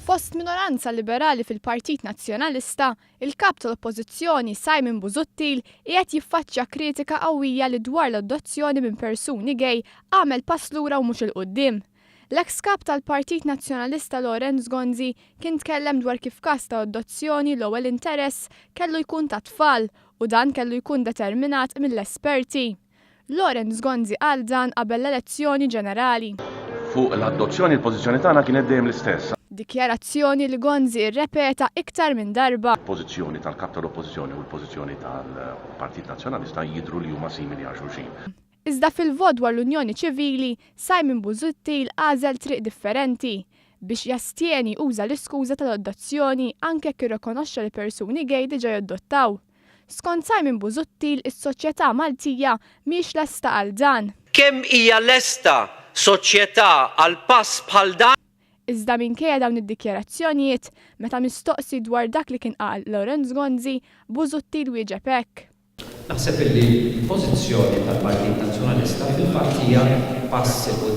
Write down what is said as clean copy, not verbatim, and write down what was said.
Fost minoranza liberali fil-Partit Nazzjonalista, il-kap tal-Oppożizzjoni Simon Busuttil qiegħed jiffaċċja kritika qawwija li dwar l-adozzjoni minn persuni gay għamel pass lura u mhux il-quddiem. L-eks kap tal-Partit Nazzjonalista Lorenz Gonzi kien tkellem dwar kif każ ta' adozzjoni l-ewwel interess kellu jkun ta' tfal u dan kellu jkun determinat mill-esperti. Lorenz Gonzi qal dan qabel l-elezzjoni ġenerali. Fuq l-adozzjoni l-pożizzjoni tagħna kienet dejjem l-istess. Dikjarazzjoni li Gonzi rrepeta iktar minn darba. Il-pożizzjoni tal-kap tal-Oppożizzjoni u l-pożizzjoni tal-Partit Nazzjonalista jidhru li huma simili għal xulxin. Iżda fil-vot dwar l-Unjoni Ċivili, Simon Busuttil għażel triq differenti biex jastieni uża l-iskuża tal-adozzjoni anke jekk irrikonoxxa li persuni gay diġà jadottaw. Skont Simon Busuttil, is-soċjetà Maltija mhix lesta għal dan. Kemm hija lesta soċjetà għal pass bħal dan? Iżda minkejja dawn id-dikjarazzjonijiet, meta mistoqsi dwar dak li kien qal Lorenz Gonzi, Busuttil wieġeb hekk. Naħseb li l-pożizzjoni tal-Partit Nazzjonalista fil-fatt hija pass il qudiem.